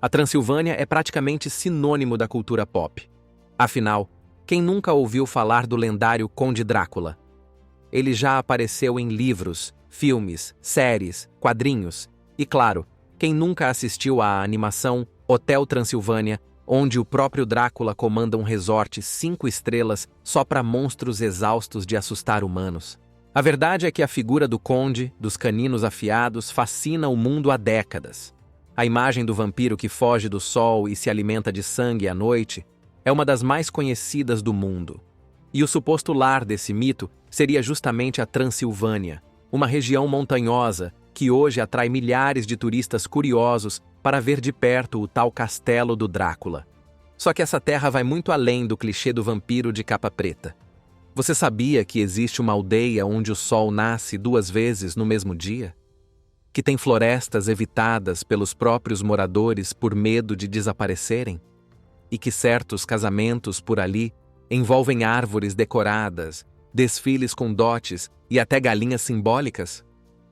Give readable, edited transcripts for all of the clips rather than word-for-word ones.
A Transilvânia é praticamente sinônimo da cultura pop. Afinal, quem nunca ouviu falar do lendário Conde Drácula? Ele já apareceu em livros, filmes, séries, quadrinhos e, claro, quem nunca assistiu à animação Hotel Transilvânia, onde o próprio Drácula comanda um resort 5 estrelas só para monstros exaustos de assustar humanos. A verdade é que a figura do conde, dos caninos afiados, fascina o mundo há décadas. A imagem do vampiro que foge do sol e se alimenta de sangue à noite é uma das mais conhecidas do mundo. E o suposto lar desse mito seria justamente a Transilvânia, uma região montanhosa que hoje atrai milhares de turistas curiosos para ver de perto o tal castelo do Drácula. Só que essa terra vai muito além do clichê do vampiro de capa preta. Você sabia que existe uma aldeia onde o sol nasce 2 vezes no mesmo dia? Que tem florestas evitadas pelos próprios moradores por medo de desaparecerem? E que certos casamentos por ali envolvem árvores decoradas, desfiles com dotes e até galinhas simbólicas?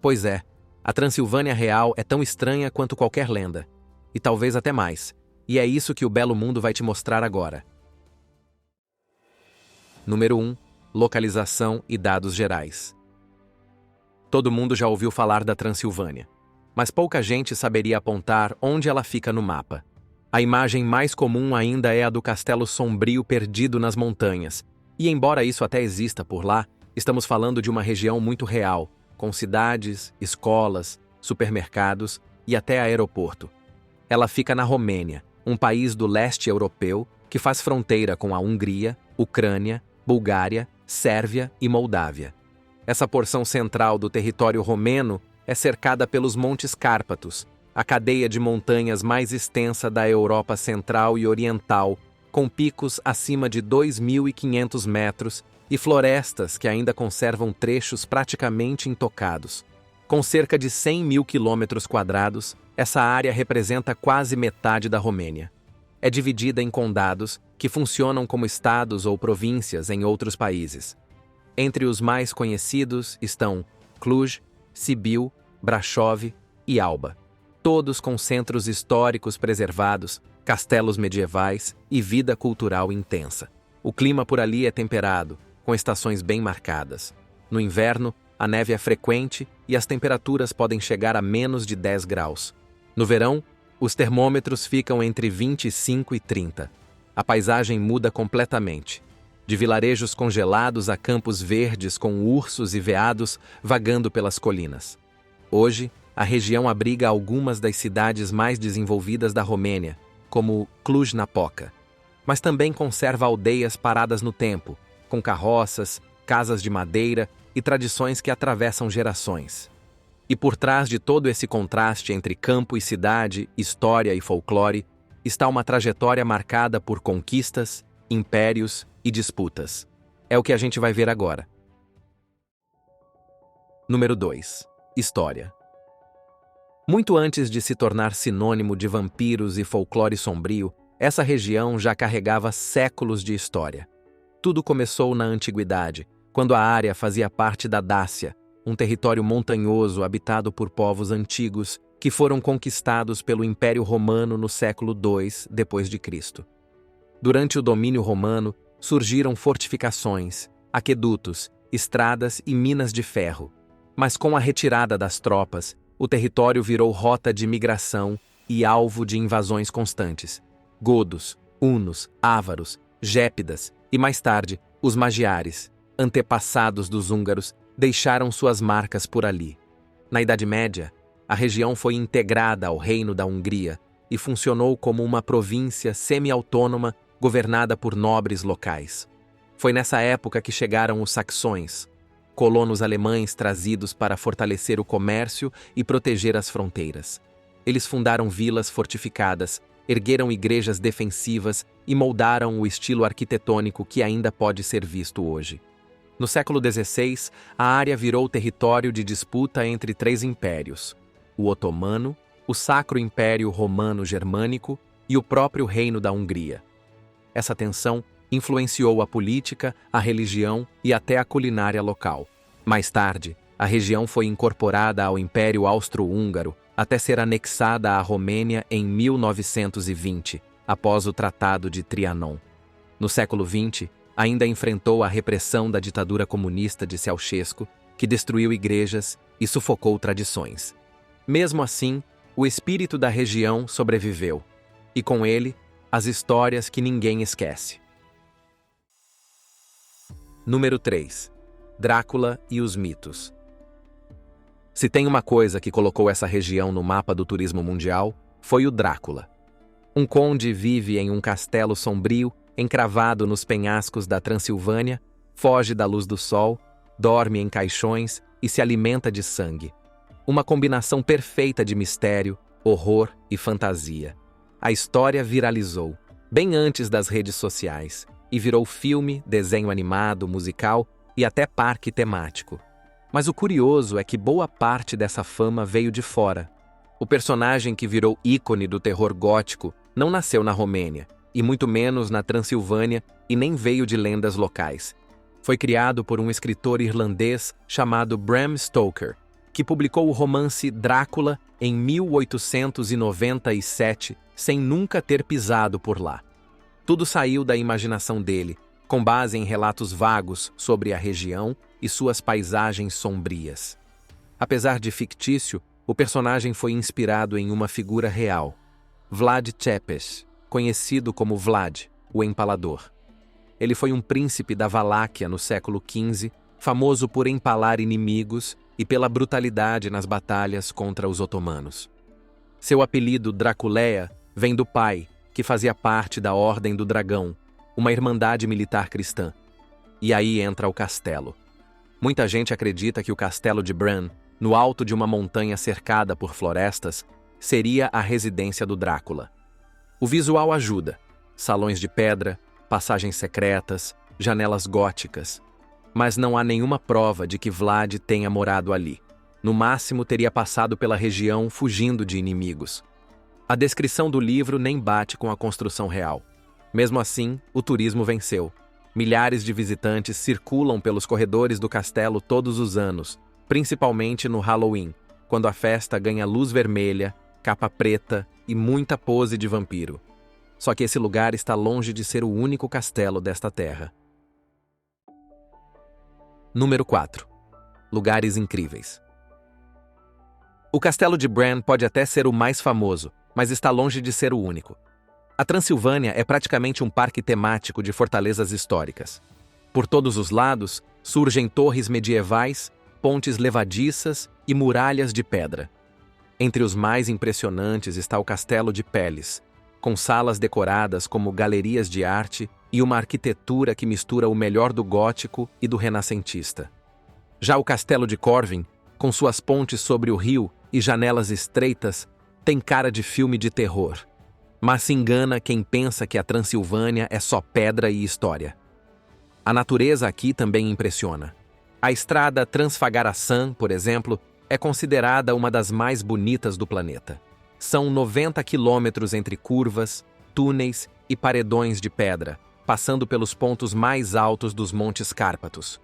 Pois é, a Transilvânia real é tão estranha quanto qualquer lenda, e talvez até mais, e é isso que o Belo Mundo vai te mostrar agora. Número 1. Localização e dados gerais. Todo mundo já ouviu falar da Transilvânia, mas pouca gente saberia apontar onde ela fica no mapa. A imagem mais comum ainda é a do Castelo Sombrio perdido nas montanhas, e embora isso até exista por lá, estamos falando de uma região muito real, com cidades, escolas, supermercados e até aeroporto. Ela fica na Romênia, um país do leste europeu que faz fronteira com a Hungria, Ucrânia, Bulgária, Sérvia e Moldávia. Essa porção central do território romeno é cercada pelos Montes Cárpatos, a cadeia de montanhas mais extensa da Europa Central e Oriental, com picos acima de 2.500 metros e florestas que ainda conservam trechos praticamente intocados. Com cerca de 100.000 quilômetros quadrados, essa área representa quase metade da Romênia. É dividida em condados, que funcionam como estados ou províncias em outros países. Entre os mais conhecidos estão Cluj, Sibiu, Brașov e Alba, todos com centros históricos preservados, castelos medievais e vida cultural intensa. O clima por ali é temperado, com estações bem marcadas. No inverno, a neve é frequente e as temperaturas podem chegar a menos de 10 graus. No verão, os termômetros ficam entre 25 e 30. A paisagem muda completamente. De vilarejos congelados a campos verdes com ursos e veados vagando pelas colinas. Hoje, a região abriga algumas das cidades mais desenvolvidas da Romênia, como Cluj-Napoca. Mas também conserva aldeias paradas no tempo, com carroças, casas de madeira e tradições que atravessam gerações. E por trás de todo esse contraste entre campo e cidade, história e folclore, está uma trajetória marcada por conquistas, impérios e disputas. É o que a gente vai ver agora. Número 2. História. Muito antes de se tornar sinônimo de vampiros e folclore sombrio, essa região já carregava séculos de história. Tudo começou na antiguidade, quando a área fazia parte da Dácia, um território montanhoso habitado por povos antigos que foram conquistados pelo Império Romano no século II d.C. Durante o domínio romano, surgiram fortificações, aquedutos, estradas e minas de ferro. Mas com a retirada das tropas, o território virou rota de migração e alvo de invasões constantes. Godos, hunos, ávaros, gépidas e, mais tarde, os magiares, antepassados dos húngaros, deixaram suas marcas por ali. Na Idade Média, a região foi integrada ao Reino da Hungria e funcionou como uma província semi-autônoma governada por nobres locais. Foi nessa época que chegaram os saxões, colonos alemães trazidos para fortalecer o comércio e proteger as fronteiras. Eles fundaram vilas fortificadas, ergueram igrejas defensivas e moldaram o estilo arquitetônico que ainda pode ser visto hoje. No século XVI, a área virou território de disputa entre 3 impérios: o Otomano, o Sacro Império Romano-Germânico e o próprio Reino da Hungria. Essa tensão influenciou a política, a religião e até a culinária local. Mais tarde, a região foi incorporada ao Império Austro-Húngaro, até ser anexada à Romênia em 1920, após o Tratado de Trianon. No século XX, ainda enfrentou a repressão da ditadura comunista de Ceausescu, que destruiu igrejas e sufocou tradições. Mesmo assim, o espírito da região sobreviveu, e com ele, as histórias que ninguém esquece. Número 3. Drácula e os mitos. Se tem uma coisa que colocou essa região no mapa do turismo mundial, foi o Drácula. Um conde vive em um castelo sombrio, encravado nos penhascos da Transilvânia, foge da luz do sol, dorme em caixões e se alimenta de sangue. Uma combinação perfeita de mistério, horror e fantasia. A história viralizou, bem antes das redes sociais, e virou filme, desenho animado, musical e até parque temático. Mas o curioso é que boa parte dessa fama veio de fora. O personagem que virou ícone do terror gótico não nasceu na Romênia, e muito menos na Transilvânia, e nem veio de lendas locais. Foi criado por um escritor irlandês chamado Bram Stoker, que publicou o romance Drácula em 1897, sem nunca ter pisado por lá. Tudo saiu da imaginação dele, com base em relatos vagos sobre a região e suas paisagens sombrias. Apesar de fictício, o personagem foi inspirado em uma figura real, Vlad Tepes, conhecido como Vlad, o Empalador. Ele foi um príncipe da Valáquia no século XV, famoso por empalar inimigos e pela brutalidade nas batalhas contra os otomanos. Seu apelido Draculeia vem do pai, que fazia parte da Ordem do Dragão, uma irmandade militar cristã. E aí entra o castelo. Muita gente acredita que o castelo de Bran, no alto de uma montanha cercada por florestas, seria a residência do Drácula. O visual ajuda: salões de pedra, passagens secretas, janelas góticas. Mas não há nenhuma prova de que Vlad tenha morado ali. No máximo, teria passado pela região fugindo de inimigos. A descrição do livro nem bate com a construção real. Mesmo assim, o turismo venceu. Milhares de visitantes circulam pelos corredores do castelo todos os anos, principalmente no Halloween, quando a festa ganha luz vermelha, capa preta e muita pose de vampiro. Só que esse lugar está longe de ser o único castelo desta terra. Número 4. Lugares incríveis. O castelo de Bran pode até ser o mais famoso, mas está longe de ser o único. A Transilvânia é praticamente um parque temático de fortalezas históricas. Por todos os lados, surgem torres medievais, pontes levadiças e muralhas de pedra. Entre os mais impressionantes está o Castelo de Peles, com salas decoradas como galerias de arte e uma arquitetura que mistura o melhor do gótico e do renascentista. Já o Castelo de Corvin, com suas pontes sobre o rio e janelas estreitas, tem cara de filme de terror. Mas se engana quem pensa que a Transilvânia é só pedra e história. A natureza aqui também impressiona. A estrada Transfagaraçan, por exemplo, é considerada uma das mais bonitas do planeta. São 90 quilômetros entre curvas, túneis e paredões de pedra, passando pelos pontos mais altos dos Montes Cárpatos.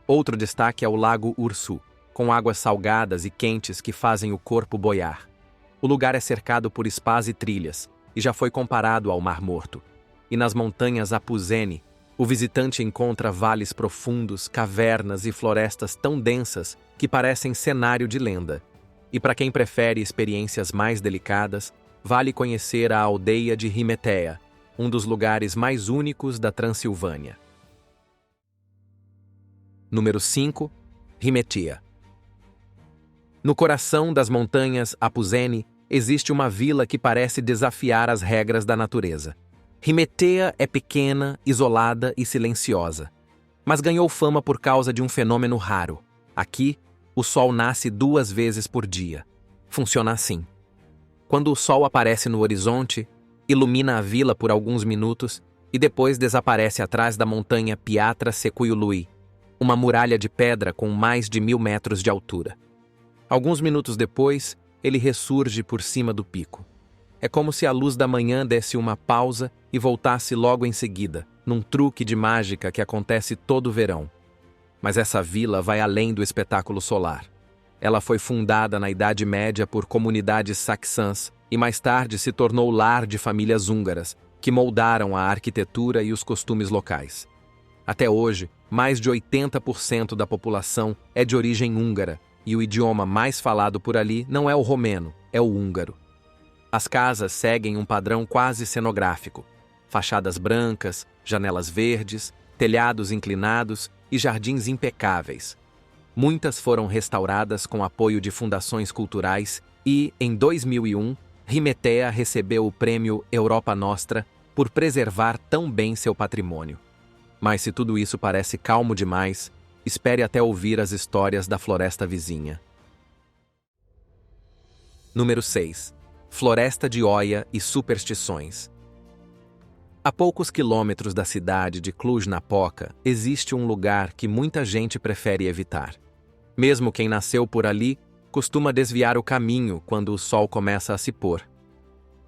Outro destaque é o Lago Ursu, com águas salgadas e quentes que fazem o corpo boiar. O lugar é cercado por spas e trilhas, e já foi comparado ao Mar Morto. E nas montanhas Apuseni, o visitante encontra vales profundos, cavernas e florestas tão densas que parecem cenário de lenda. E para quem prefere experiências mais delicadas, vale conhecer a aldeia de Himetea, um dos lugares mais únicos da Transilvânia. Número 5. Himetea. No coração das montanhas Apuseni, existe uma vila que parece desafiar as regras da natureza. Himetea é pequena, isolada e silenciosa, mas ganhou fama por causa de um fenômeno raro. Aqui, o sol nasce 2 vezes por dia. Funciona assim. Quando o sol aparece no horizonte, ilumina a vila por alguns minutos e depois desaparece atrás da montanha Piatra Secuiului, uma muralha de pedra com mais de 1000 metros de altura. Alguns minutos depois, ele ressurge por cima do pico. É como se a luz da manhã desse uma pausa e voltasse logo em seguida, num truque de mágica que acontece todo verão. Mas essa vila vai além do espetáculo solar. Ela foi fundada na Idade Média por comunidades saxãs e mais tarde se tornou lar de famílias húngaras, que moldaram a arquitetura e os costumes locais. Até hoje, mais de 80% da população é de origem húngara, e o idioma mais falado por ali não é o romeno, é o húngaro. As casas seguem um padrão quase cenográfico: fachadas brancas, janelas verdes, telhados inclinados e jardins impecáveis. Muitas foram restauradas com apoio de fundações culturais e, em 2001, Rimetea recebeu o prêmio Europa Nostra por preservar tão bem seu patrimônio. Mas se tudo isso parece calmo demais, espere até ouvir as histórias da floresta vizinha. Número 6. Floresta de Oia e superstições. A poucos quilômetros da cidade de Cluj-Napoca existe um lugar que muita gente prefere evitar. Mesmo quem nasceu por ali costuma desviar o caminho quando o sol começa a se pôr.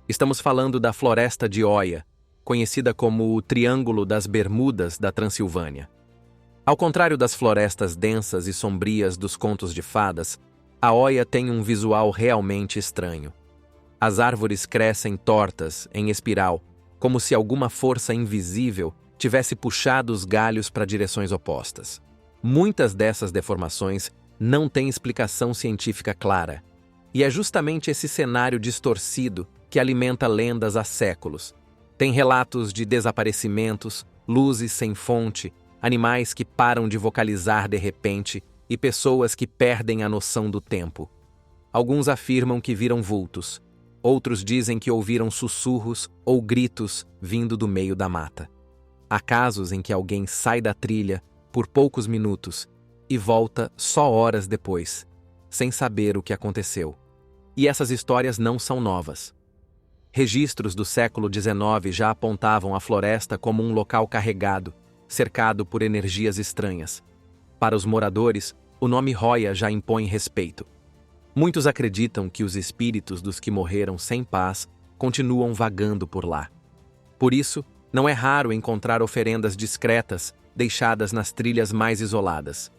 Estamos falando da Floresta de Oia, conhecida como o Triângulo das Bermudas da Transilvânia. Ao contrário das florestas densas e sombrias dos contos de fadas, a Oia tem um visual realmente estranho. As árvores crescem tortas, em espiral, como se alguma força invisível tivesse puxado os galhos para direções opostas. Muitas dessas deformações não têm explicação científica clara, e é justamente esse cenário distorcido que alimenta lendas há séculos. Tem relatos de desaparecimentos, luzes sem fonte, animais que param de vocalizar de repente e pessoas que perdem a noção do tempo. Alguns afirmam que viram vultos, outros dizem que ouviram sussurros ou gritos vindo do meio da mata. Há casos em que alguém sai da trilha por poucos minutos e volta só horas depois, sem saber o que aconteceu. E essas histórias não são novas. Registros do século XIX já apontavam a floresta como um local carregado, cercado por energias estranhas. Para os moradores, o nome Oia já impõe respeito. Muitos acreditam que os espíritos dos que morreram sem paz continuam vagando por lá. Por isso, não é raro encontrar oferendas discretas deixadas nas trilhas mais isoladas.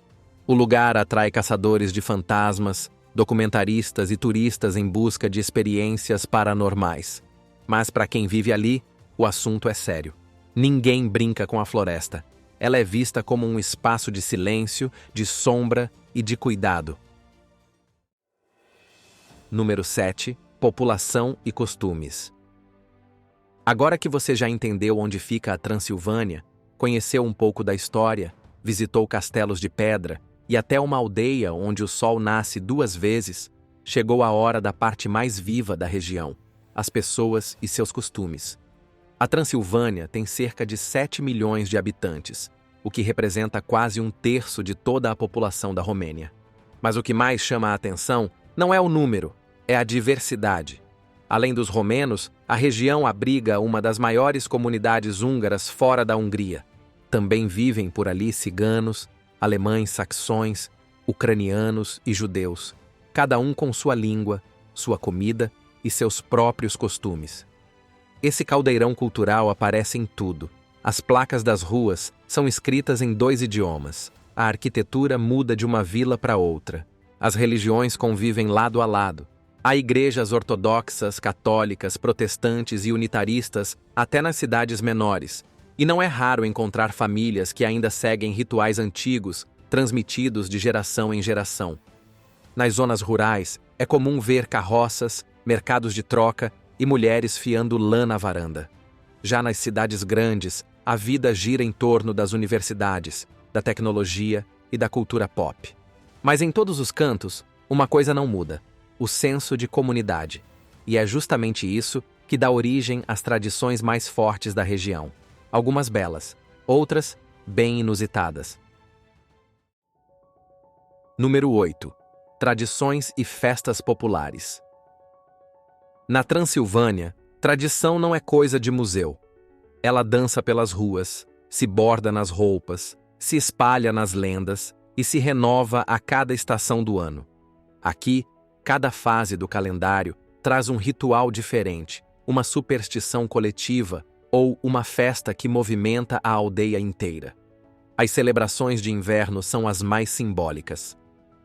O lugar atrai caçadores de fantasmas, documentaristas e turistas em busca de experiências paranormais. Mas para quem vive ali, o assunto é sério. Ninguém brinca com a floresta. Ela é vista como um espaço de silêncio, de sombra e de cuidado. Número 7. População e costumes. Agora que você já entendeu onde fica a Transilvânia, conheceu um pouco da história, visitou castelos de pedra e até uma aldeia onde o sol nasce 2 vezes, chegou a hora da parte mais viva da região: as pessoas e seus costumes. A Transilvânia tem cerca de 7 milhões de habitantes, o que representa quase 1/3 de toda a população da Romênia. Mas o que mais chama a atenção não é o número, é a diversidade. Além dos romenos, a região abriga uma das maiores comunidades húngaras fora da Hungria. Também vivem por ali ciganos, alemães saxões, ucranianos e judeus, cada um com sua língua, sua comida e seus próprios costumes. Esse caldeirão cultural aparece em tudo. As placas das ruas são escritas em 2 idiomas. A arquitetura muda de uma vila para outra. As religiões convivem lado a lado. Há igrejas ortodoxas, católicas, protestantes e unitaristas até nas cidades menores. E não é raro encontrar famílias que ainda seguem rituais antigos, transmitidos de geração em geração. Nas zonas rurais, é comum ver carroças, mercados de troca e mulheres fiando lã na varanda. Já nas cidades grandes, a vida gira em torno das universidades, da tecnologia e da cultura pop. Mas em todos os cantos, uma coisa não muda: o senso de comunidade. E é justamente isso que dá origem às tradições mais fortes da região. Algumas belas, outras bem inusitadas. Número 8. Tradições e festas populares. Na Transilvânia, tradição não é coisa de museu. Ela dança pelas ruas, se borda nas roupas, se espalha nas lendas e se renova a cada estação do ano. Aqui, cada fase do calendário traz um ritual diferente, uma superstição coletiva ou uma festa que movimenta a aldeia inteira. As celebrações de inverno são as mais simbólicas.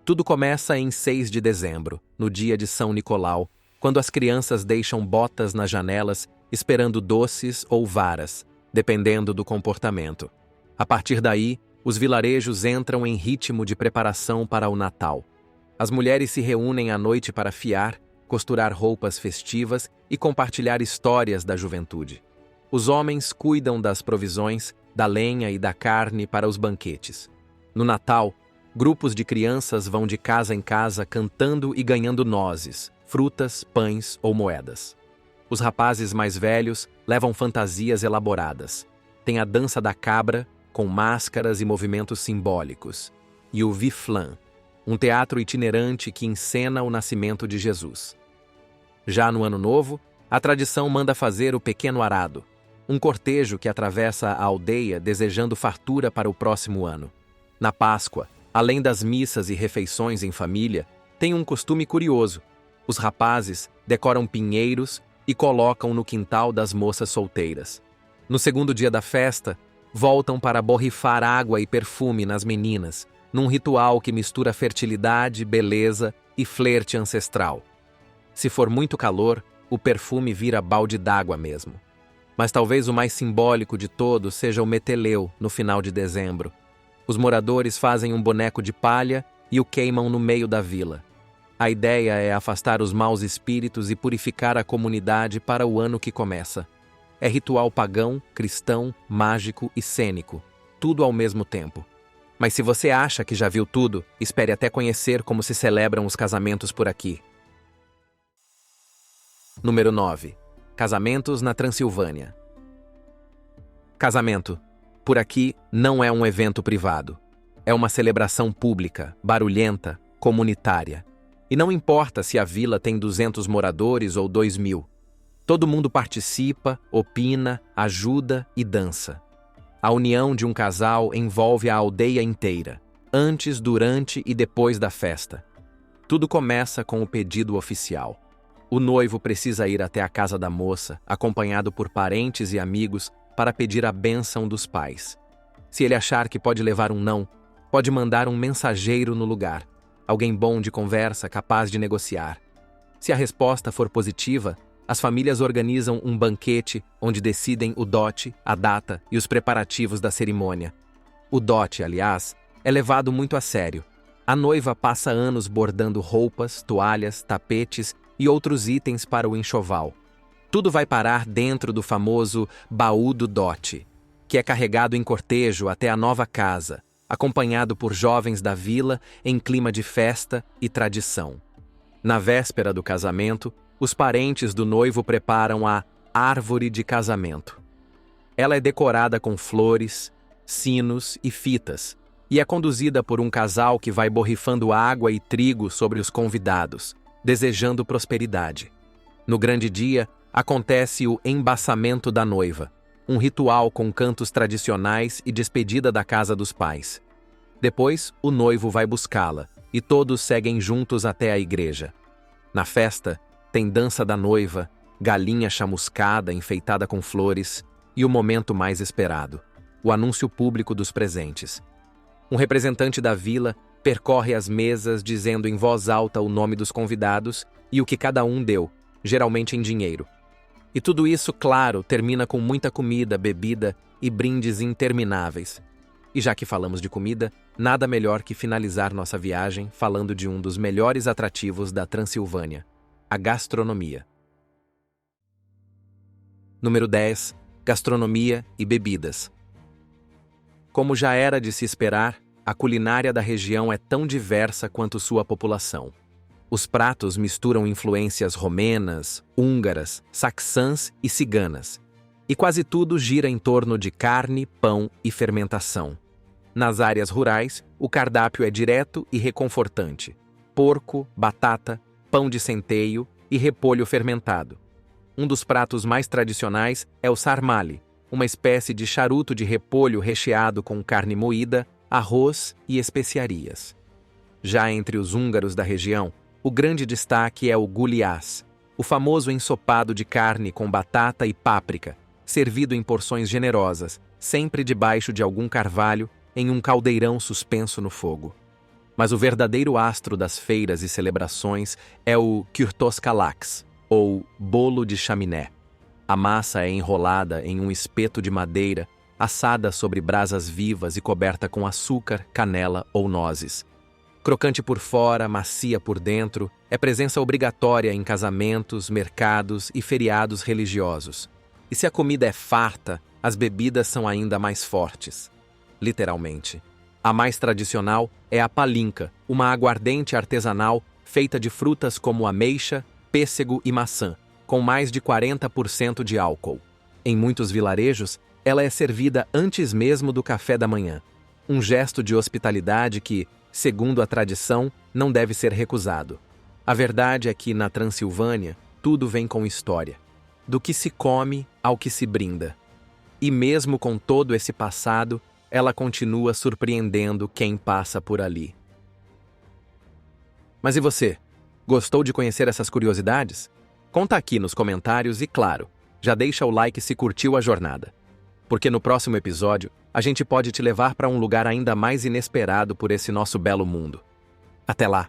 Tudo começa em 6 de dezembro, no dia de São Nicolau, quando as crianças deixam botas nas janelas esperando doces ou varas, dependendo do comportamento. A partir daí, os vilarejos entram em ritmo de preparação para o Natal. As mulheres se reúnem à noite para fiar, costurar roupas festivas e compartilhar histórias da juventude. Os homens cuidam das provisões, da lenha e da carne para os banquetes. No Natal, grupos de crianças vão de casa em casa cantando e ganhando nozes, frutas, pães ou moedas. Os rapazes mais velhos levam fantasias elaboradas. Tem a dança da cabra, com máscaras e movimentos simbólicos, e o Viflã, um teatro itinerante que encena o nascimento de Jesus. Já no Ano Novo, a tradição manda fazer o Pequeno Arado, um cortejo que atravessa a aldeia desejando fartura para o próximo ano. Na Páscoa, além das missas e refeições em família, tem um costume curioso. Os rapazes decoram pinheiros e colocam no quintal das moças solteiras. No segundo dia da festa, voltam para borrifar água e perfume nas meninas, num ritual que mistura fertilidade, beleza e flerte ancestral. Se for muito calor, o perfume vira balde d'água mesmo. Mas talvez o mais simbólico de todos seja o meteleu, no final de dezembro. Os moradores fazem um boneco de palha e o queimam no meio da vila. A ideia é afastar os maus espíritos e purificar a comunidade para o ano que começa. É ritual pagão, cristão, mágico e cênico, tudo ao mesmo tempo. Mas se você acha que já viu tudo, espere até conhecer como se celebram os casamentos por aqui. Número 9. Casamentos na Transilvânia. Casamento. Por aqui, não é um evento privado. É uma celebração pública, barulhenta, comunitária. E não importa se a vila tem 200 moradores ou 2.000. Todo mundo participa, opina, ajuda e dança. A união de um casal envolve a aldeia inteira, antes, durante e depois da festa. Tudo começa com o pedido oficial. O noivo precisa ir até a casa da moça, acompanhado por parentes e amigos, para pedir a bênção dos pais. Se ele achar que pode levar um não, pode mandar um mensageiro no lugar, alguém bom de conversa, capaz de negociar. Se a resposta for positiva, as famílias organizam um banquete onde decidem o dote, a data e os preparativos da cerimônia. O dote, aliás, é levado muito a sério. A noiva passa anos bordando roupas, toalhas, tapetes e outros itens para o enxoval. Tudo vai parar dentro do famoso baú do dote, que é carregado em cortejo até a nova casa, acompanhado por jovens da vila em clima de festa e tradição. Na véspera do casamento, os parentes do noivo preparam a árvore de casamento. Ela é decorada com flores, sinos e fitas, e é conduzida por um casal que vai borrifando água e trigo sobre os convidados, desejando prosperidade. No grande dia, acontece o embaçamento da noiva, um ritual com cantos tradicionais e despedida da casa dos pais. Depois, o noivo vai buscá-la, e todos seguem juntos até a igreja. Na festa, tem dança da noiva, galinha chamuscada enfeitada com flores e o momento mais esperado, o anúncio público dos presentes. Um representante da vila percorre as mesas dizendo em voz alta o nome dos convidados e o que cada um deu, geralmente em dinheiro. E tudo isso, claro, termina com muita comida, bebida e brindes intermináveis. E já que falamos de comida, nada melhor que finalizar nossa viagem falando de um dos melhores atrativos da Transilvânia, a gastronomia. Número 10. Gastronomia e bebidas. Como já era de se esperar, a culinária da região é tão diversa quanto sua população. Os pratos misturam influências romenas, húngaras, saxãs e ciganas. E quase tudo gira em torno de carne, pão e fermentação. Nas áreas rurais, o cardápio é direto e reconfortante. Porco, batata, pão de centeio e repolho fermentado. Um dos pratos mais tradicionais é o sarmale, uma espécie de charuto de repolho recheado com carne moída, arroz e especiarias. Já entre os húngaros da região, o grande destaque é o gulyás, o famoso ensopado de carne com batata e páprica, servido em porções generosas, sempre debaixo de algum carvalho, em um caldeirão suspenso no fogo. Mas o verdadeiro astro das feiras e celebrações é o kürtoskalax, ou bolo de chaminé. A massa é enrolada em um espeto de madeira, assada sobre brasas vivas e coberta com açúcar, canela ou nozes. Crocante por fora, macia por dentro, é presença obrigatória em casamentos, mercados e feriados religiosos. E se a comida é farta, as bebidas são ainda mais fortes. Literalmente. A mais tradicional é a palinka, uma aguardente artesanal feita de frutas como ameixa, pêssego e maçã, com mais de 40% de álcool. Em muitos vilarejos, ela é servida antes mesmo do café da manhã. Um gesto de hospitalidade que, segundo a tradição, não deve ser recusado. A verdade é que, na Transilvânia, tudo vem com história. Do que se come ao que se brinda. E mesmo com todo esse passado, ela continua surpreendendo quem passa por ali. Mas e você? Gostou de conhecer essas curiosidades? Conta aqui nos comentários e, claro, já deixa o like se curtiu a jornada. Porque no próximo episódio, a gente pode te levar para um lugar ainda mais inesperado por esse nosso belo mundo. Até lá!